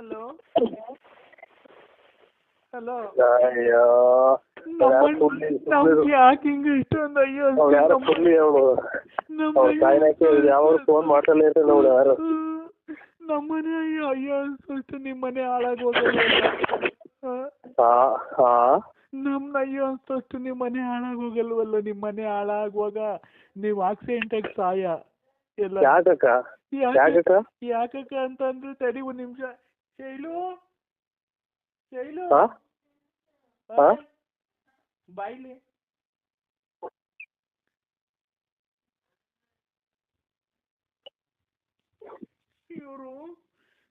Hello hello ಅಯ್ಯೋ ಯಾಕೆ ಹಿಂಗ ಇಷ್ಟೊಂದು ಅಯ್ಯೋ ಯಾರು ಫುಲ್ಲಿ ಅವಳು ತಾಯಿನಾಕಿ ಯಾವ ಫೋನ್ ಮಾಡ್ತಾನೆ ಇರ್ತಾರೆ ಅವಳು ಯಾರು ನಮ್ಮನೆ ಅಯ್ಯೋ ಅಯ್ಯೋ ಅನ್ಸೋಷ್ಟು ನಿಮ್ಮನೆ ಹಾಳಾಗೋಗಲ್ಲ ನಮ್ನ ಅಯ್ಯೋ ಅನ್ಸೋಷ್ಟು ನಿಮ್ಮನೆ ಹಾಳಾಗೋಗಲ್ವಲ್ಲ. ನಿಮ್ಮನೆ ಹಾಳಾಗುವಾಗ ನೀವು ಆಕ್ಸಿಡೆಂಟ್ ಸಾಯ ಎಲ್ಲ ಯಾಕಕ್ಕ ಅಂತಂದ್ರೆ ತಡಿ ಒಂದ್ ನಿಮಿಷ. ಶೈಲು ಶೈಲು ಬಾಯ್ಲಿ ಇವರು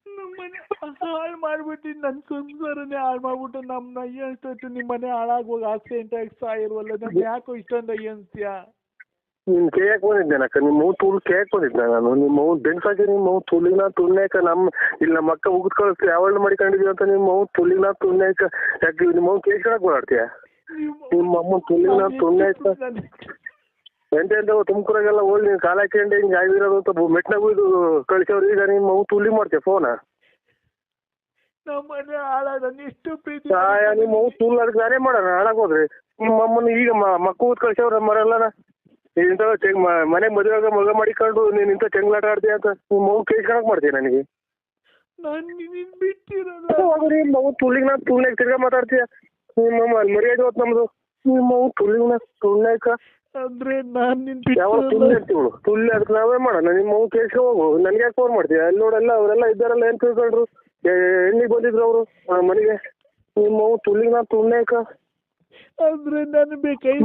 ನಮ್ಮನೆ ಹಾಳು ಮಾಡ್ಬಿಟ್ಟು ನನ್ ಸಂಸಾರನೇ ಹಾಳು ಮಾಡ್ಬಿಟ್ಟು ನಮ್ನ ಅಯ್ಯ ಅನ್ಸೋಷ್ಟು ನಿಮ್ಮನೆ ಹಾಳಾಗುವಾಗ ಆಕ್ಸಿಡೆಂಟ್ ಆಗಿ ಸಾಯಿರುವಲ್ಲ. ನಮ್ ಯಾಕೋ ಇಷ್ಟೊಂದು ಅಯ್ಯ ಅನ್ಸ್ತೀಯ? ನಿನ್ ಕೇಕ್ ಬಂದಿದ್ದೇನಕ್ಕ, ನಿಮ್ಮ ತುಳು ಕೇಕ್ ಬಂದಿದ್ದೆ ನಾನು. ನಿಮ್ಮ ಬೆನ್ಸಾಕಿ ನಿಮ್ಮ ತುಳಿನ ತುಳ್ನೇಕ ಇಲ್ಲಿ ನಮ್ಮ ಅಕ್ಕ ಉಗಿದ್ ಕಳಿಸ್ತೀವಿ ಯಾವಳು ಮಾಡಿಕೊಂಡಿದೀವಿ ಅಂತ ನಿಮ್ಮ ತುಳಿನ ತುಳ್ನೇಕ ಯಾಕೆ ನಿಮ್ಮ ಕೇಕ್ ಹೇಳಕ್ ಓಡಾಡ್ತೀಯ? ನಿಮ್ಮ ಅಮ್ಮ ತುಳಿನ ತುಳ್ನೇಕ ಎಂತ ತುಮಕೂರಾಗೆಲ್ಲ ಹೋಗಿ ನೀನು ಕಾಲ ಹಾಕೊಂಡೆ ಹಿಂಗೆ ಆಗಿರೋದು ಅಂತ ಮೆಟ್ನಾಗ ಇದು ಕಳಿಸೋರು. ಈಗ ನಿಮ್ಮ ತುಳಿ ಮಾಡ್ತೀಯ ಫೋನ? ನಮ್ಮನೆ ಹಾಳಾದ ಎಷ್ಟು ಪ್ರೀತಿ ನಿಮ್ಮ ತುಳು ಅದಕ್ಕೆ ನಾನೇ ಮಾಡೋಣ ಹಾಳಾಗೋದ್ರಿ. ನಿಮ್ಮ ಅಮ್ಮನ ಈಗ ಮಕ್ಕ ಊದ್ ಕಳ್ಸವ್ರ ಮರೆಲ್ಲ ಇಂಥ ಮನೆಗೆ ಮದುವೆಯಾಗ ಮಗ ಮಾಡಿಕೊಂಡು ನೀನು ಇಂಥ ಚೆಂಗ್ಲಾಟ ಆಡ್ತೀಯ ಅಂತ ನಿಮ್ಮ ಮಗು ಕೇಳ್ಕೊಳಕ್ ಮಾಡ್ತೀಯ ನನಗೆ? ನಿಮ್ಮ ಮಗು ತುಳಿಗೆ ನಾನು ತುಳ್ನಾಗ ತಿರ್ಗಾ ಮಾತಾಡ್ತೀಯ? ನಿಮ್ಮ ಮರ್ಯಾದೆ ಹೋತ್ ನಮ್ದು. ನಿಮ್ಮ ಮಗು ತುಳಿಗೆ ನಾ ತುಳ್ನಾಕ ಅಂದ್ರೆ ನಾನು ಯಾವ ತುಳ್ಳಿ ಇರ್ತೀವಳು ತುಳ್ಳಿ ಅದಕ್ಕೆ ನಾವೇ ಮಾಡೋಣ. ನಿಮ್ಮ ಮಗು ಕೇಳ್ಕೊ ಹೋಗು, ನನಗೆ ಯಾಕೆ ಫೋನ್ ಮಾಡ್ತೀಯ? ಅಲ್ಲಿ ನೋಡೆಲ್ಲ ಅವರೆಲ್ಲ ಇದ್ದಾರಲ್ಲ ಏನ್ ತಿಳ್ಕೊಂಡ್ರು ಎಣ್ಣಿಗೆ ಬಂದಿದ್ರು ಅವರು ಮನೆಗೆ. ನಿಮ್ಮ ಮಗು ತುಳ್ಳಿಗೆ ನಾ ತುಳ್ನಾಕ ಅಂದ್ರೆ ನಾನು ಕೈ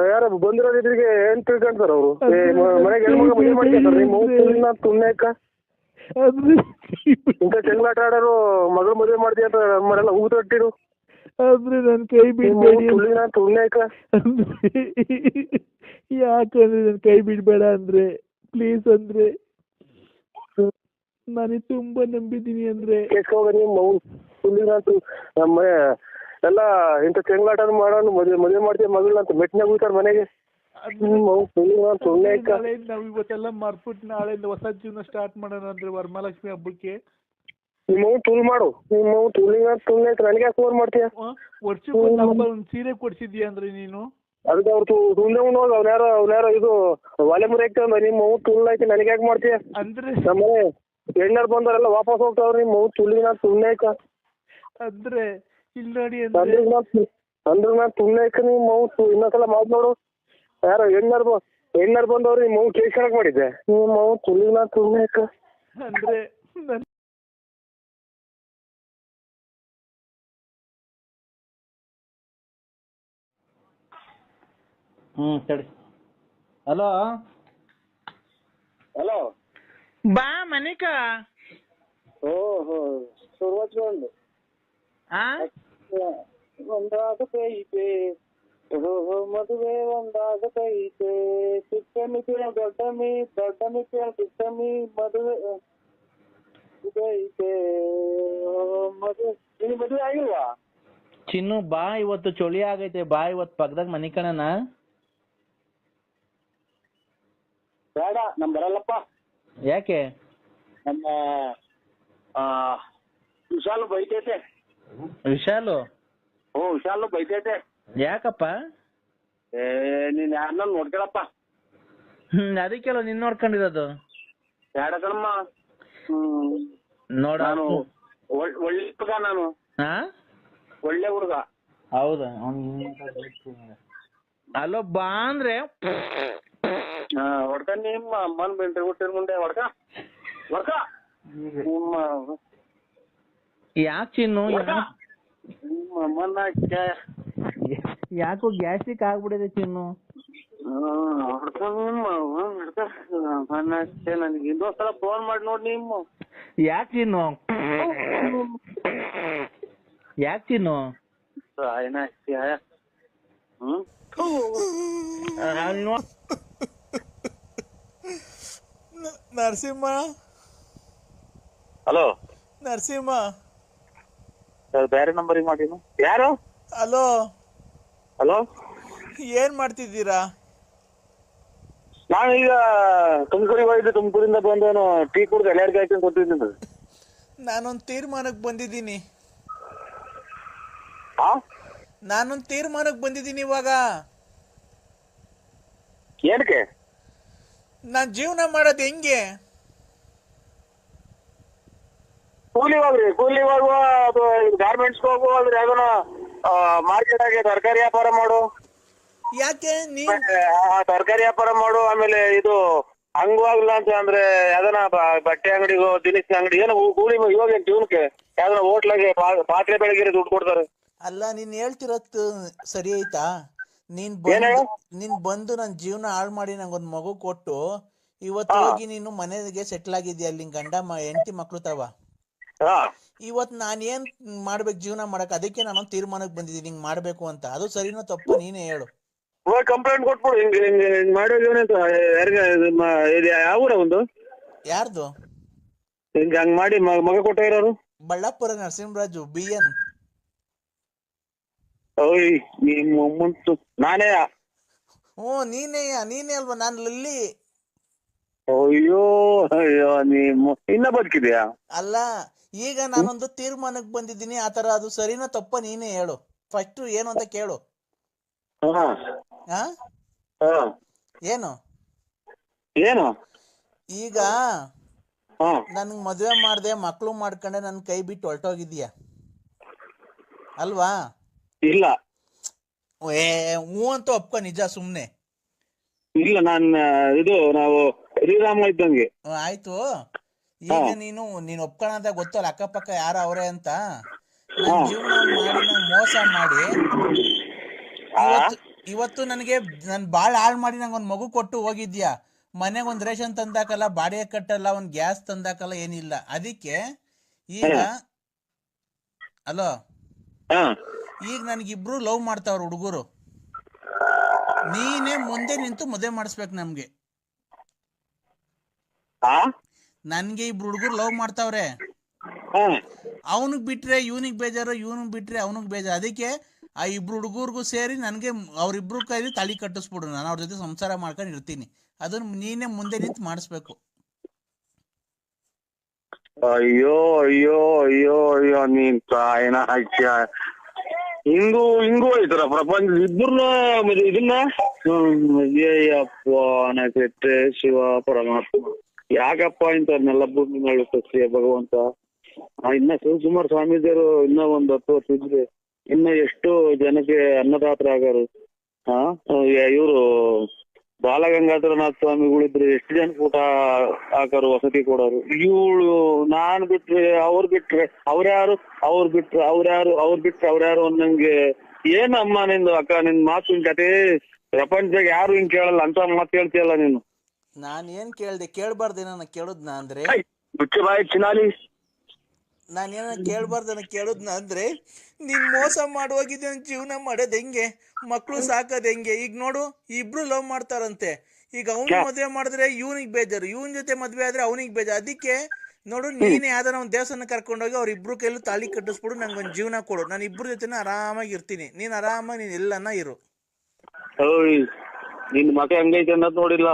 ಯಾರ ಬಂದಿರೋದಿದ್ರಿಗೆ ಏನ್ ತಿಳ್ಕೊಂತಾರ ಅವರು? ಮನೆಗೆ ಹೆಣ್ಮಗ ಮದುವೆ ಮಾಡ್ಕೊಂತಾರ. ನಿಮ್ಮ ಮಗು ತುಳ್ಳಿನ ತುಳ್ನಾಕ ಇಂಥ ಚೆಂಗ್ಲಾಟ ಆಡೋರು ಮಗಳು ಮದುವೆ ಮಾಡ್ತೀಯ ಅಂತ ನಮ್ಮನೆಲ್ಲ ಹೂ ತೊಟ್ಟಿರು. ಅಂದ್ರೆ ನನ್ ಕೈ ಬಿಡ್ಬೇಡಿ ತುಳ್ಳಿನ ತುಳ್ನಾಕ ಯಾಕಂದ್ರೆ ನನ್ ಕೈ ಬಿಡ್ಬೇಡ ಅಂದ್ರೆ ಪ್ಲೀಸ್. ಅಂದ್ರೆ ನನಗೆ ತುಂಬಾ ನಂಬಿದೀನಿ. ಅಂದ್ರೆ ನಿಮ್ಮ ಮಗು ತುಳ್ಳಿನ ನಮ್ಮ ಎಲ್ಲ ಇಂಥ ಚೆಂಗ್ಲಾಟ ಮಾಡೋಣ ಮದುವೆ ಮಾಡ್ತೀಯ ಮಗಳನ್ನ ಅಂತ ಮೆಟ್ನಾಗ ಹೋಗ್ತಾರ ಮನೆಗೆ. ನಾವ್ ಇವತ್ತೆಲ್ಲ ಮರ್ಬಿಟ್ಟು ನಾಳೆಯಿಂದ ಹೊಸ ಜೀವನ ಸ್ಟಾರ್ಟ್ ಮಾಡೋಣ ಅಂದ್ರೆ ವರಮಹಾಲಕ್ಷ್ಮಿ ಹಬ್ಬಕ್ಕೆ. ನಿಮ್ಮ ತುಳು ಮಾಡು. ನಿಮ್ಮ ತುಳಿನ ತುಳ್ನಾಕ ನನಗೆ ಯಾಕೆ ಫೋನ್ ಮಾಡ್ತೀಯ? ವರ್ಷಕ್ಕೆ ಒಂದ್ ಸೀರೆ ಕೊಡ್ಸಿದ್ಯಾ ಅಂದ್ರೆ ನೀನು ಅದಕ್ಕೆ ಅವ್ರು ತುಳ್ದೆ ಹೋಗಿ ಅವ್ನ್ಯಾರೋ ಇದು ಒಲೆ ಮುರಿ ಹಾಕ್ತಂದ. ನಿಮ್ಮ ತುಳ್ನಾಕಿ ನನಗೆ ಯಾಕೆ ಮಾಡ್ತೀಯ? ಅಂದ್ರೆ ನಮ್ಮನೆ ಹೆಣ್ಣಾರು ಬಂದವರೆಲ್ಲ ವಾಪಸ್ ಹೋಗ್ತಾವ್ರಿ. ನಿಮ್ಮ ತುಳಿನ ತುಳ್ನಾಕ ಅಂದ್ರೆ ಇಲ್ಲಿ ನೋಡಿ ಅಂದ್ರೆ ನಾನು ತುಳ್ನಾಕ ನಿಮ್ಮ ಇನ್ನೊಂದ್ಸಲ ಮಾತು ನೋಡು. ಯಾರೋ ಹೆಣ್ಣಾರು ಬಂದವ್ರು ನಿಮ್ಮ ಕೇಳ್ಕೊಳಕ್ ಮಾಡಿದ್ದೆ. ನಿಮ್ಮ ತುಳಿನ ತುಳ್ನಾಕ ಅಂದ್ರೆ ಸರಿ. ಹಲೋ ಹಲೋ ಬಾ ಮನಿಕ. ಓಹೋ ಶುರುವಾಚ್ಕೊಂಡು ಒಂದಾಗತೈತೆ ಮದುವೆ ಒಂದಾಗತೈತೆ ಚಿಕ್ಕಮ್ಮಿ ದೊಡ್ಡಮ್ಮಿ ದೊಡ್ಡಮ್ಮಿ ಚಿಕ್ಕಮ್ಮಿ ಮದುವೆ ಐತೆ. ಮದುವೆ ಮದುವೆ ಆಗಿಲ್ವಾ ಚಿನ್ನು? ಬಾ ಇವತ್ತು ಚಳಿ ಆಗೈತೆ, ಬಾ ಇವತ್ತು ಪಕ್ಕದಾಗ ಮನಿ ಕಣನ. ಬೇಡ ನಮ್ ಬರಲ್ಲಪ್ಪ. ಯಾಕೆ? ನಮ್ಮ ವಿಶಾಲು ಬೈತೈತೆ. ವಿಶಾಲು? ವಿಶಾಲು ಬೈತೈತೆ. ಯಾಕಪ್ಪ? ನೀನ್ ಯಾರನ್ನ ನೋಡ್ಕೊಳಪ್ಪ. ಅದಕ್ಕೆಲ್ಲ ನಿನ್ ನೋಡ್ಕೊಂಡಿರೋದು. ಬೇಡ ಕಣಮ್ಮ. ನೋಡ ಒಳ್ಳೆ ಹುಡುಗ ನಾನು. ಒಳ್ಳೆ ಹುಡುಗ. ಹೌದಾ? ಅಲ್ಲೋ ಬಾ ಅಂದ್ರೆ ಹೊಡ್ಕ ನಿಮ್ಮ ಅಮ್ಮನ್ ಬೆಂಟ್ರಿ ಹುಟ್ಟಿನ ಮುಂದೆ ಹೊಡ್ಕ ನಿಮ್ಮ ಯಾಕೆ ಚಿನ್ನು? ನಿಮ್ಮ ಅಮ್ಮನ್ನ ಯಾಕೋ ಗ್ಯಾಸ್ಟ್ರಿಕ್ ಆಗ್ಬಿಡಿದೆ ಚಿನ್ನು. ಹೊಡ್ಕ ನಿಮ್ಮ ನನಗೆ ಇನ್ನೊಂದ್ಸಲ ಫೋನ್ ಮಾಡಿ ನೋಡಿ ನಿಮ್ಮ. ಯಾಕೆ ಚಿನ್ನು? ಯಾಕೆ ಚಿನ್ನು? ನರಸಿಂಹ. ಹಲೋ ನರಸಿಂಹ. ಬೇರೆ ನಂಬರಿಗೆ ಮಾಡಿನು. ಯಾರು? ಹಲೋ ಹಲೋ ಏನ್ ಮಾಡ್ತಿದ್ದೀರಾ? ನಾನು ಈಗ ತುಮಕೂರಿಗೆ ಹೋಗಿದ್ದೆ. ತುಮಕೂರಿಂದ ಬಂದೇನು ಟೀ ಕುಡ್ದು ಎಲೆಯಾರ್ಗೆ ಹಾಕೊಂಡು ಕೊಟ್ಟಿದ್ದೀನಿ. ನಾನೊಂದು ತೀರ್ಮಾನಕ್ಕೆ ಬಂದಿದ್ದೀನಿ. ಆ ನಾನೊಂದು ತೀರ್ಮಾನಕ್ಕೆ ಬಂದಿದ್ದೀನಿ ಇವಾಗ. ಏನಕ್ಕೆ? ನಾನು ಜೀವನ ಮಾಡೋದು ಹೆಂಗೆ? ಕೂಲಿ ಹೋಗ್ರಿ, ಕೂಲಿ ಹೋಗುವ, ಅದು ಗಾರ್ಮೆಂಟ್ಸ್ ಹೋಗು, ಅದ್ರ ಯಾವ್ದನ ಮಾರ್ಕೆಟ್ ಆಗಿ ತರಕಾರಿ ವ್ಯಾಪಾರ ಮಾಡು. ಯಾಕೆ ನೀನ್ ತರಕಾರಿ ವ್ಯಾಪಾರ ಮಾಡು. ಆಮೇಲೆ ಇದು ಹಂಗೂ ಆಗ್ಲಿಲ್ಲ ಅಂತ ಅಂದ್ರೆ ಯಾವ್ದನ ಬಟ್ಟೆ ಅಂಗಡಿಗೋ, ದಿನಸಿ ಅಂಗಡಿ ಏನೋ ಕೂಲಿ ಇವಾಗ ಜೀವನಕ್ಕೆ ಯಾವ್ದನ ಹೋಟ್ಲಾಗೆ ಪಾತ್ರೆ ಬೆಳಗಿರಿ ದುಡ್ಡು ಕೊಡ್ತಾರೆ. ಅಲ್ಲ, ನೀನ್ ಹೇಳ್ತಿರತ್ತು ಸರಿ ಆಯ್ತಾ? ನೀನ್ ಬಂದು ನನ್ನ ಜೀವನ ಹಾಳು ಮಾಡಿ ನಂಗೊಂದು ಮಗು ಕೊಟ್ಟು ಇವತ್ತು ಹೋಗಿ ನೀನು ಮನೆಗೆ ಸೆಟ್ಲ್ ಆಗಿದ್ಯಾ, ಅಲ್ಲಿ ಗಂಡ ಹೆಂಡತಿ ಮಕ್ಳು ತವ. ಇವತ್ತು ನಾನು ಏನ್ ಮಾಡ್ಬೇಕು ಜೀವನ ಮಾಡಕ್? ಅದಕ್ಕೆ ನಾನು ತೀರ್ಮಾನಕ್ಕೆ ಬಂದಿದ್ದೀನಿ ಹಿಂಗ್ ಮಾಡ್ಬೇಕು ಅಂತ. ಅದು ಸರಿನೋ ತಪ್ಪು ನೀನೇ ಹೇಳು. ಕಂಪ್ಲೇಂಟ್ ಕೊಟ್ಬಿಡು, ಹಿಂಗ್ ಹಿಂಗ್ ಹಿಂಗ್ ಮಾಡೋದೇನೆ ಅಂತ. ಯಾವ ಊರ ಒಂದು? ಯಾರ್ದು? ಹಿಂಗ ಹಂಗ್ ಮಾಡಿ ಮಗ ಕೊಟ್ಟ ಇರೋರು? ಬಳ್ಳಾಪುರ ನರಸಿಂಹರಾಜು BN. ಓಯ್ ಮುಂತು ನಾನೇ? ನೀನೇ ಅಲ್ವಾ? ನಾನು ಲಲ್ಲಿ. ಅಯ್ಯೋ ಅಯ್ಯೋ, ಇನ್ನ ಬದುಕಿದ್ಯಾ? ಅಲ್ಲ, ಈಗ ನಾನೊಂದು ತೀರ್ಮಾನಕ್ಕೆ ಬಂದಿದ್ದೀನಿ. ಆತರ ಅದು ಸರಿನೋ ತಪ್ಪ ನೀನೇ ಹೇಳು. ಫಸ್ಟ್ ಏನು ಅಂತ ಕೇಳು. ಏನು ಏನು? ಈಗ ನನ್ಗ್ ಮದ್ವೆ ಮಾಡ್ದೆ, ಮಕ್ಳು ಮಾಡ್ಕೊಂಡೆ, ನನ್ ಕೈ ಬಿಟ್ಟು ಹೊರಟೋಗಿದ್ಯಾ ಅಲ್ವಾ? ಇಲ್ಲ. ಹ್ಞೂ ಅಂತ ಒಪ್ಕೊ, ನಿಜ ಸುಮ್ನೆ. ಇಲ್ಲ, ಇದು ನಾವು ಶ್ರೀರಾಮ ಇದ್ದಂಗೆ. ಆಯ್ತು. ಈಗ ನೀನು ಒಪ್ಕೊಳ್ಳೋದ ಗೊತ್ತಲ್ಲ, ಅಕ್ಕಪಕ್ಕ ಯಾರ ಅವ್ರೆ ಅಂತ. ನನ್ ಜೀವನ ಮಾಡಿ ನಂಗೆ ಮೋಸ ಮಾಡಿ ಇವತ್ತು ನನಗೆ ನನ್ ಬಾಳ್ ಹಾಳು ಮಾಡಿ ನಂಗೊಂದ್ ಮಗು ಕೊಟ್ಟು ಹೋಗಿದ್ಯಾ. ಮನೆಗೆ ಒಂದ್ ರೇಷನ್ ತಂದಾಕಲ್ಲ, ಬಾಡಿಗೆ ಕಟ್ಟಲ್ಲ, ಒಂದ್ ಗ್ಯಾಸ್ ತಂದಾಕಲ್ಲ, ಏನಿಲ್ಲ. ಅದಕ್ಕೆ ಈಗ ಅಲೋ, ಈಗ ನನ್ಗಿಬ್ರು ಲವ್ ಮಾಡ್ತಾವ್ರ ಹುಡುಗರು. ನೀನೇ ಮುಂದೆ ನಿಂತು ಮದುವೆ ಮಾಡಿಸ್ಬೇಕು ನಮ್ಗೆ. ನನ್ಗೆ ಇಬ್ರು ಹುಡುಗರು ಲವ್ ಮಾಡ್ತಾವ್ರೆ. ಅವನಿಗೆ ಬಿಟ್ರೆ ಇವನಿಗೆ ಬೇಜಾರು, ಇವನಿಗೆ ಬಿಟ್ರೆ ಅವನಿಗೆ ಬೇಜಾರು. ಅದಕ್ಕೆ ಆ ಇಬ್ರು ಹುಡುಗರ್ಗೂ ಸೇರಿ ನನ್ಗೆ ಅವ್ರಿಬ್ರು ಕೈಲಿ ತಾಳಿ ಕಟ್ಟಿಸ್ಬಿಡು. ನಾನು ಅವ್ರ ಜೊತೆ ಸಂಸಾರ ಮಾಡ್ಕೊಂಡು ಇರ್ತೀನಿ. ಅದನ್ನ ನೀನೇ ಮುಂದೆ ನಿಂತು ಮಾಡಿಸ್ಬೇಕು. ಅಯ್ಯೋ ಅಯ್ಯೋ ಅಯ್ಯೋ ಅಯ್ಯೋ, ನೀನ್ ತಾಯಿನ ಹಾಕ್ಯ. ಹಿಂಗೂ ಐತರ ಪ್ರಪಂಚ. ಇಬ್ಬರನ್ನ ಇದನ್ನ ಕೆಟ್ಟೆ ಶಿವ ಪರಮಾತ್ಮ, ಯಾಕಪ್ಪ ಇಂಥವ್ರನ್ನೆಲ್ಲ ಭೂಮಿ ಮೇಲೆ ಸಸ್ಯ ಭಗವಂತ. ಇನ್ನ ಶಿವಕುಮಾರ ಸ್ವಾಮೀಜಿಯವರು ಇನ್ನ ಒಂದ್ 10 ವರ್ಷ ಇದ್ರೆ ಇನ್ನ ಎಷ್ಟು ಜನಕ್ಕೆ ಅನ್ನದಾತರಾಗರು. ಇವರು ಬಾಲಗಂಗಾಧರನಾಥ ಸ್ವಾಮಿಗಳಿದ್ರೆ ಎಷ್ಟು ಜನಕ್ಕೆ ಊಟ ಹಾಕರು, ವಸತಿ ಕೊಡೋರು. ಇವಳು ನಾನ್ ಬಿಟ್ರೆ ಅವ್ರು ಬಿಟ್ರೆ ಅವ್ರ್ಯಾರು, ಅವ್ರು ಬಿಟ್ರೆ ಅವ್ರ್ಯಾರು ಅನ್ನಂಗೆ. ಏನಮ್ಮ ನಿಂದು ಅಕ್ಕ, ನಿನ್ ಮಾತಿನ ಕತೆ ಪ್ರಪಂಚದಾಗ ಯಾರು ಹಿಂಗ್ ಕೇಳಲ್ಲ ಅಂತ ಮಾತು ಹೇಳ್ತೀಯಲ್ಲ ನೀನು. ನಾನ್ ಏನ್ ಕೇಳ್ದೆ? ಕೇಳ್ಬಾರ್ದೇನ ಕೇಳುದ್ನ ಅಂದ್ರೆ? ಮುಚ್ಚೆ ಬಾಯಿ ಚಿನಾಲಿ. ನಾನೇನ ಕೇಳ್ಬಾರ್ದನ ಕೇಳುದ್ನ ಅಂದ್ರೆ? ನೀನ್ ಮೋಸ ಮಾಡುವಾಗಿದ್ದೆ. ನನ್ ಜೀವನ ಮಾಡೋದ್ ಹೆಂಗೆ? ಮಕ್ಳು ಸಾಕೋದ್ ಹೆಂಗೆ? ಈಗ ನೋಡು, ಇಬ್ರು ಲವ್ ಮಾಡ್ತಾರಂತೆ. ಈಗ ಅವ್ನ್ ಮದ್ವೆ ಮಾಡಿದ್ರೆ ಇವ್ನಿಗೆ ಬೇಜಾರು, ಇವನ್ ಜೊತೆ ಮದ್ವೆ ಆದ್ರೆ ಅವನಿಗೆ ಬೇಜಾರು. ಅದಕ್ಕೆ ನೋಡು, ನೀನೇ ಯಾವ್ದಾರ ಒಂದ್ ದೇವಸ್ಥಾನ ಕರ್ಕೊಂಡೋಗಿ ಅವ್ರ ಇಬ್ರು ಕೈಲೂ ತಾಳಿ ಕಟ್ಟಿಸ್ಬಿಡು, ನಂಗೊಂದ್ ಜೀವನ ಕೊಡು. ನಾನು ಇಬ್ರು ಜೊತೆನ ಆರಾಮಾಗಿ ಇರ್ತೀನಿ. ನೀನ್ ಆರಾಮಾಗಿ ನೀನ್ ಎಲ್ಲನ ಇರು. ನಿನ್ ಮಗ ಹೆಂಗೈತೆ ಅನ್ನೋದ್ ನೋಡಿಲ್ಲ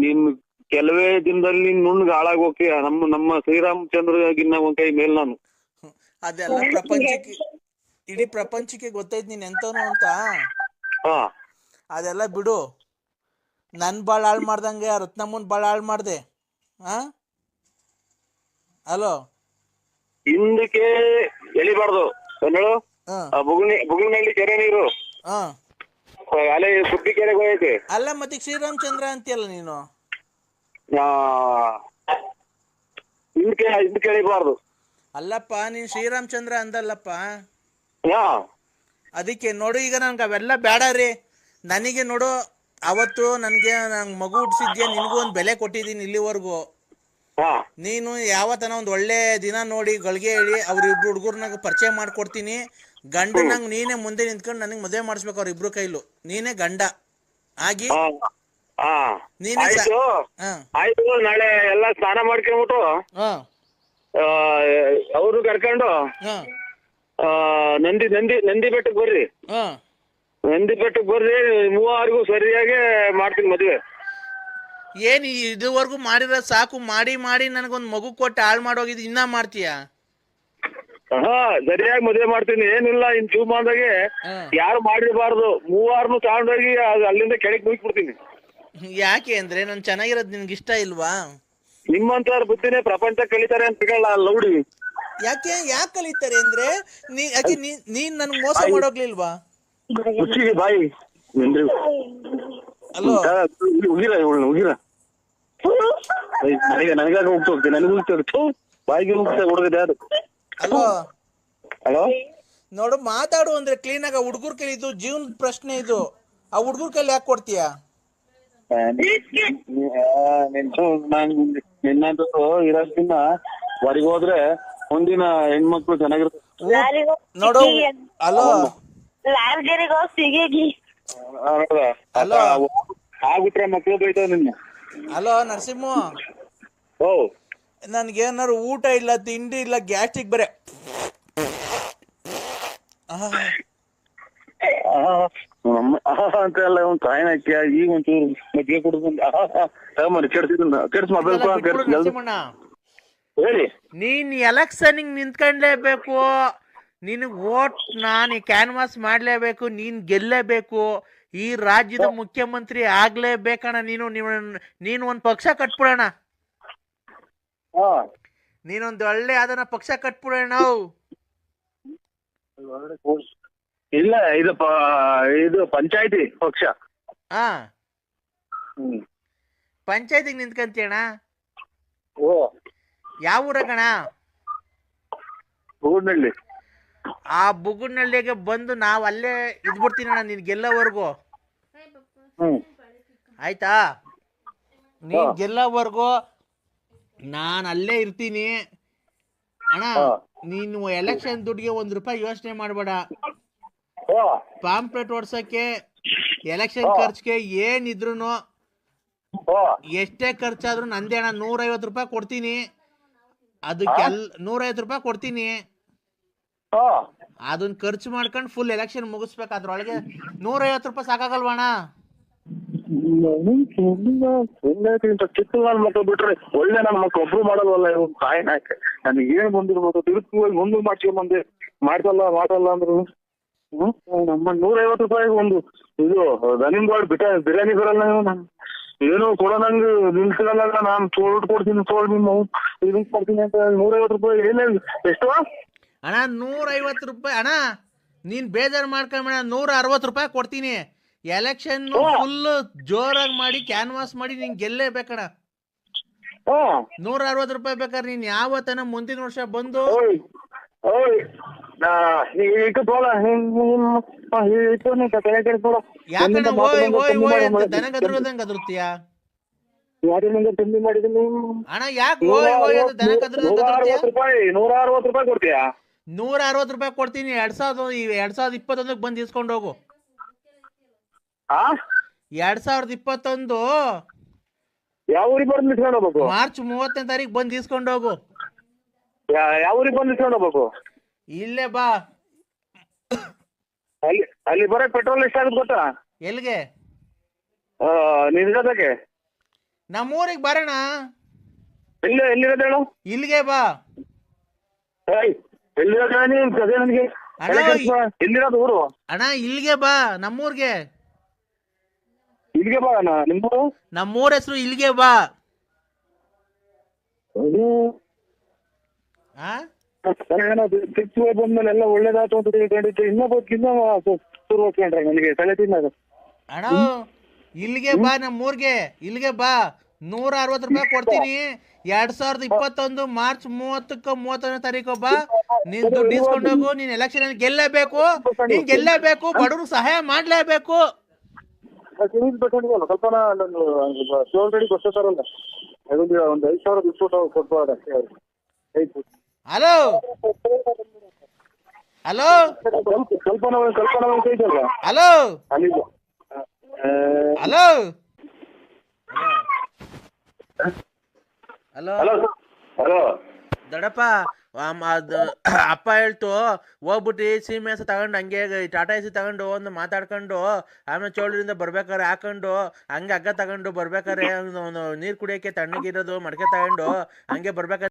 ನೀನ್. ಕೆಲವೇ ದಿನದಲ್ಲಿ ನೀನ್ ನುಣ್ಣಗ್ ಹಾಳಾಗಿ ಹೋಗ್ತೀಯ. ನಮ್ಮ ಶ್ರೀರಾಮಚಂದ್ರಗಿನ್ನ ಒಂದ್ ಕೈ ಮೇಲ್ ನಾನು. ಅದೆಲ್ಲ ಇಡೀ ಪ್ರಪಂಚಕ್ಕೆ ಗೊತ್ತೈತ್ ನೀನ್ ಎಂತವನು ಅಂತ. ಅದೆಲ್ಲ ಬಿಡು. ನನ್ ಬಾಳ್ ಹಾಳ್ ಮಾಡ್ದಂಗೆ ರತ್ನಮ್ಮನ್ ಬಾಳ್ ಹಾಳ್ ಮಾಡ್ದೆ. ಅಲೋ, ಹಿಂದಕ್ಕೆ ಎಳಿಬಾರ್ದು ಹೇಳು. ಬುಗುಣಿನಲ್ಲಿ ಕೆರೆ ನೀರು ಅಲೆ ಸುದ್ದಿ ಕೆರೆಗೆ ಹೋಗೈತೆ. ಅಲ್ಲ, ಮತ್ತೆ ಶ್ರೀರಾಮಚಂದ್ರ ಅಂತೀಯಲ್ಲ ನೀನು. ಹಿಂದಕ್ಕೆ ಎಳಿಬಾರ್ದು. ಅಲ್ಲಪ್ಪ, ನೀನ್ ಶ್ರೀರಾಮಚಂದ್ರ ಅಂದಲ್ಲಪ್ಪ. ಅದಕ್ಕೆ ನೋಡು, ಈಗ ನನ್ಗೆ ಅವೆಲ್ಲ ಬೇಡ ರೀ. ನನಗೆ ನೋಡು, ಅವತ್ತು ನಂಗೆ ಮಗು ಹುಟ್ಟಿಸಿದ್ಯಾ, ನಿನ್ಗೂ ಒಂದ್ ಬೆಲೆ ಕೊಟ್ಟಿದ್ದೀನಿ ಇಲ್ಲಿವರೆಗೂ. ನೀನು ಯಾವತ್ತನ ಒಂದ್ ಒಳ್ಳೆ ದಿನ ನೋಡಿ ಗಳಿಗೆ ಹೇಳಿ ಅವ್ರಿಬ್ರು ಹುಡುಗರ್ನಾಗ ಪರಿಚಯ ಮಾಡ್ಕೊಡ್ತೀನಿ. ಗಂಡನಂಗ್ ನೀನೇ ಮುಂದೆ ನಿಂತ್ಕೊಂಡು ನನಗೆ ಮದುವೆ ಮಾಡಿಸ್ಬೇಕು ಅವ್ರಿಬ್ರು ಕೈಲು. ನೀನೇ ಗಂಡ ಆಗಿ ನೀನೇ. ಆಯ್ತು, ನಾಳೆ ಎಲ್ಲಾ ಸ್ನಾನ ಮಾಡ್ಕೊಂಡ್ಬಿಟ್ಟು ಅವ್ರು ಕರ್ಕೊಂಡು ನಂದಿ ಬೆಟ್ಟಕ್ಕೆ ಬರ್ರಿ. ನಂದಿ ಬೆಟ್ಟಕ್ಕೆ ಬರ್ರಿ, 3 ಸರಿಯಾಗಿ ಮಾಡ್ತೀನಿ ಮದ್ವೆ. ಏನ್ ಇದುವರೆಗೂ ಮಾಡಿರೋ ಸಾಕು, ಮಾಡಿ ಮಾಡಿ ನನಗೊಂದು ಮಗು ಕೊಟ್ಟು ಹಾಳು ಮಾಡೋಗಿದ್ದು ಇನ್ನ ಮಾಡ್ತೀಯಾ? ಹಾ ಸರಿಯಾಗಿ ಮದುವೆ ಮಾಡ್ತೀನಿ, ಏನಿಲ್ಲ ಇನ್ ಜೀವಮಾನದಾಗೆ ಯಾರು ಮಾಡಿರಬಾರ್ದು, ಮೂವಾರ್ನು ತಗೊಂಡೋಗಿ ಅಲ್ಲಿಂದ ಕೆಳಗೆ ಮುಗಿಸ್ಬಿಡ್ತೀನಿ. ಯಾಕೆ ಅಂದ್ರೆ ನಾನು ಚೆನ್ನಾಗಿರೋದು ನಿನ್ಗೆ ಇಷ್ಟ ಇಲ್ವಾ? ನಿಮ್ಮಂತವ್ರ ಬುದ್ಧಿನೇ ಪ್ರಪಂಚ ಕಲಿತಾರೆ ಅಂತ ಹೇಳ ಲೌಡಿ. ಯಾಕೆ ಕಲಿತಾರೆ ಅಂದ್ರೆ ನೀನ್ ನನ್ಗೆ ಮೋಸ ಮಾಡೋಗ್ಲಿಲ್ವಾ? ಹುಚ್ಚಿಗೆ ಬಾಯಿ ಅಲ್ಲೋ ಉಗಿರ ಉಗಿರ ನನಗಾಗ ಹೋಗ್ತೋಗ್ತೀನಿ, ನನಗೆ ಹೋಗ್ತೇವೆ ಬಾಯಿಗೆ ಹೋಗ್ತೇವೆ ಹುಡುಗದ ಯಾರು. ಅಲ್ಲೋ ಹಲೋ ನೋಡು, ಮಾತಾಡು ಅಂದ್ರೆ ಕ್ಲೀನ್ ಆಗ. ಹುಡುಗರ್ ಕೈಲಿ ಇದು ಜೀವನ ಪ್ರಶ್ನೆ, ಇದು ಆ ಹುಡುಗರ್ ಕೈಲಿ ಯಾಕೆ ಕೊಡ್ತೀಯಾ? ನಿನ್ನಂತೂ ಇರೋದ್ಕಿನ್ನ ಹೊರಗೆ ಹೋದ್ರೆ ಮುಂದಿನ ಹೆಣ್ಮಕ್ಳು ಚೆನ್ನಾಗಿರುತ್ತೆ ನೋಡು. ಅಲೋ ಅಲೋ ಆಗ್ಬಿಟ್ರೆ ಮಕ್ಳು ಬೈತಾವ ನಿನ್ನ. ಅಲೋ ನರಸಿಂಹ, ಓ ನನ್ಗೇನಾರು ಊಟ ಇಲ್ಲ, ತಿಂಡಿ ಇಲ್ಲ, ಗ್ಯಾಸ್ಟ್ರಿಕ್ ಬರೆ. ಅಂತ ಎಲ್ಲ ಒಂದು ಕಾಯಿನ ಹಾಕಿ ಈಗ ಒಂಚೂರು ಮಜ್ಜಿಗೆ ಕುಡಿದು ಕೆಡ್ಸ್ ನರಸಿಂಹಣ್ಣ, ಹೇಳಿ. ನೀನ್ ಎಲೆಕ್ಷನ್ ನಿಂತ್ಕೊಂಡ್ಲೇಬೇಕು, ನಿನಗ್ ವೋಟ್ ನಾನು ಕ್ಯಾನ್ವಾಸ್ ಮಾಡ್ಲೇಬೇಕು, ನೀನ್ ಗೆಲ್ಲೇಬೇಕು, ಈ ರಾಜ್ಯದ ಮುಖ್ಯಮಂತ್ರಿ ಆಗ್ಲೇಬೇಕಣ್ಣ. ನೀನು ಒಂದ್ ಪಕ್ಷ ಕಟ್ಬಿಡೋಣ, ನೀನೊಂದು ಒಳ್ಳೆ ಅದನ್ನ ಪಕ್ಷ ಕಟ್ಬಿಡೋಣ ನಾವು. ಇಲ್ಲ ಇದು ಪಂಚಾಯತಿ ಪಕ್ಷ. ಹಾ, ಪಂಚಾಯತಿಗೆ ನಿಂತ್ಕಂತೀಯಣ್ಣ? ಓ ಯಾವ ಊರಗಣ? ಬೂಡ್ನಳ್ಳಿ. ಆ ಬುಗುಡ್ನಳ್ಳಿಗೆ ಬಂದು ನಾವ್ ಅಲ್ಲೇ ಇದ್ಬಿಡ್ತೀನಿ ಅಣ್ಣ, ನೀನ್ ಗೆಲ್ಲೋವರೆಗೂ. ಆಯ್ತಾ? ನೀನ್ ಗೆಲ್ಲೋವರೆಗೂ ನಾನ್ ಅಲ್ಲೇ ಇರ್ತೀನಿ ಅಣ್ಣ. ನೀನು ಎಲೆಕ್ಷನ್ ದುಡ್ಡಿಗೆ ₹1 ಯೋಚನೆ ಮಾಡ್ಬೇಡ. ಪಾಂಪ್ಲೆಟ್ ಓಡ್ಸಕ್ಕೆ, ಎಲೆಕ್ಷನ್ ಖರ್ಚಿಗೆ ಏನಿದ್ರು ಎಷ್ಟೇ ಖರ್ಚಾದ್ರೂ ನಂದೇ ಅಣ್ಣ. ₹150 ಕೊಡ್ತೀನಿ, ಅದಕ್ಕೆ ₹150 ಕೊಡ್ತೀನಿ. ಅದನ್ನ ಖರ್ಚು ಮಾಡ್ಕೊಂಡು ಫುಲ್ ಎಲೆಕ್ಷನ್ ಮುಗಿಸ್ಬೇಕು. ಅದ್ರೊಳಗೆ ₹150 ಸಾಕಾಗಲ್ವಣ? ಚಿಕ್ಕ ನನ್ನ ಮಕ್ಳು ಬಿಟ್ರೆ ಒಳ್ಳೆ ನನ್ನ ಮಕ್ಳು ಒಬ್ರು ಮಾಡಲ್ವಲ್ಲ ಇವ್ ಕಾಯಿನ. ನನಗೆ ಏನ್ ಬಂದಿರ್ಬೋದು, ತಿರುಗಿ ಮುಂದೆ ಮಾಡ್ಕೊಂಡ್ ಮಾಡಲ್ಲ ಅಂದ್ರು ನಮ್ಮ ₹150 ಒಂದು ಇದು ದನಿಂಗೋಳ್ ಬಿರಿಯಾನಿ ಬರಲ್ಲ. ಏನು ಕೊಡೋದಂಗ ನಿಲ್ಸಿರಲ್ಲ. ನಾನು ಕೊಡ್ತೀನಿ ನಿಮ್ಮ ಇದನ್ ಕೊಡ್ತೀನಿ ಅಂತ ₹150 ಏನೇ ಎಷ್ಟು ಅಣ್ಣ? ₹150 ಅಣ್ಣ, ನೀನ್ ಬೇಜಾರು ಮಾಡ್ಕೊಂಬೇಡ. ₹160 ಕೊಡ್ತೀನಿ. ಎಲೆಕ್ಷನ್ ಫುಲ್ ಜೋರಾಗಿ ಮಾಡಿ ಕ್ಯಾನ್ವಾಸ್ ಮಾಡಿ ನೀನ್ ಗೆಲ್ಲೇಬೇಕಣ್ಣ. ₹160 ಬೇಕಾದ್ರೆ ನೀನ್ ಯಾವತ್ತನ ಮುಂದಿನ ವರ್ಷ ಬಂದು ಯಾಕಣ್ಣ ದನ ಗದ್ರದಂಗ ಗದರುತ್ತೀಯ ಅಣ್ಣ? ಯಾಕೆ ದನ ಗದ್ರದಂಗ ₹160 ಕೊಡ್ತೀಯಾ? ₹160 ಕೊಡ್ತೀನಿ. 2021 ಬಂದು ಇಸ್ಕೊಂಡು ಹೋಗು. 2021 ಯಾವ ಊರಿಗೆ ಬಂದು ಇಸ್ಕೊಂಡು ಹೋಗ್ಬೇಕು? ಮಾರ್ಚ್ 30ನೇ ತಾರೀಕು ಬಂದು ಇಸ್ಕೊಂಡು ಹೋಗು. ಯಾವ ಊರಿಗೆ ಬಂದು ಇಸ್ಕೊಂಡು ಹೋಗ್ಬೇಕು? ಇಲ್ಲೇ ಬಾ. ಅಲ್ಲಿ ಬರಕ್ ಪೆಟ್ರೋಲ್ ಎಷ್ಟಾಗುತ್ತೆ ಗೊತ್ತಾ? ಎಲ್ಲಿಗೆ? ನಿಜಕ್ಕೆ ನಮ್ಮೂರಿಗೆ ಬರೋಣ. ಎಲ್ಲಿರೋದು ಹೇಳು? ಇಲ್ಲಿಗೆ ಬಾ. ಎಲ್ಲಿರೋದು ನನಗೆ ಎಲ್ಲಿರೋದು ಊರು? ಅಣ್ಣ ಇಲ್ಲಿಗೆ ಬಾ, ನಮ್ಮೂರ್ಗೆ. ಇಲ್ಲಿಗೆ ಬಾ ಅಣ್ಣ. ನಿಮ್ಮೂರು? ನಮ್ಮೂರ ಹೆಸರು ಇಲ್ಲಿಗೆ ಬಾ. ಬಂದ್ಮೇಲೆ ಎಲ್ಲ ಒಳ್ಳೇದಾಯ್ತು ಅಂತ ತಿಳ್ಕೊಂಡಿದ್ದೆ. ಶುರು ನನಗೆ ತಲೆ ತಿನ್ನೋದು. ಅಣ್ಣ ಇಲ್ಲಿಗೆ ಬಾ, ನಮ್ಮೂರ್ಗೆ ಇಲ್ಲಿಗೆ ಬಾ. ₹160 ಕೊಡ್ತೀನಿ. 2021 ಮಾರ್ಚ್ 30ನೇ ತಾರೀಕು ಬಾ. ನೀನ್ ದುಡ್ಡು ಇಸ್ಕೊಂಡು ಹೋಗು. ನೀನ್ ಎಲೆಕ್ಷನ್ ಗೆಲ್ಲೇಬೇಕು, ನೀನ್ ಗೆಲ್ಲೇಬೇಕು, ಬಡವ್ರಿಗೆ ಸಹಾಯ ಮಾಡ್ಲೇಬೇಕು. ಸ್ವಲ್ಪ ಆಲ್ರೆಡಿ ಗೊತ್ತಾರಲ್ಲ, ಒಂದು 5,000 ಇಸ್ಬಿಟ್ಟು ಕೊಟ್ಬಾರ. ಹಲೋ ಹಲೋ ಕಲ್ಪನಾ ಇದೆಯಲ್ಲ, ಹಲೋ ಹಲೋ ಹಲೋ ಹಲೋ ದೊಡ್ಡಪ್ಪ, ಅಪ್ಪ ಹೇಳ್ತು ಹೋಗ್ಬಿಟ್ಟು ಸೀಮೆ ಹಸ ತಗೊಂಡು ಹಂಗೆ ಟಾಟಾ ಎಸಿ ತಗೊಂಡು ಒಂದು ಮಾತಾಡ್ಕೊಂಡು ಆಮೇಲೆ ಚೌಳಿಂದ ಬರ್ಬೇಕಾರೆ ಹಾಕೊಂಡು ಹಂಗೆ ಹಗ್ಗ ತಗೊಂಡು ಬರ್ಬೇಕಾರೆ ನೀರು ಕುಡಿಯೋಕೆ ತಣ್ಣಗಿರೋದು ಮಡಕೆ ತಗೊಂಡು ಹಂಗೆ ಬರ್ಬೇಕಾದ್ರೆ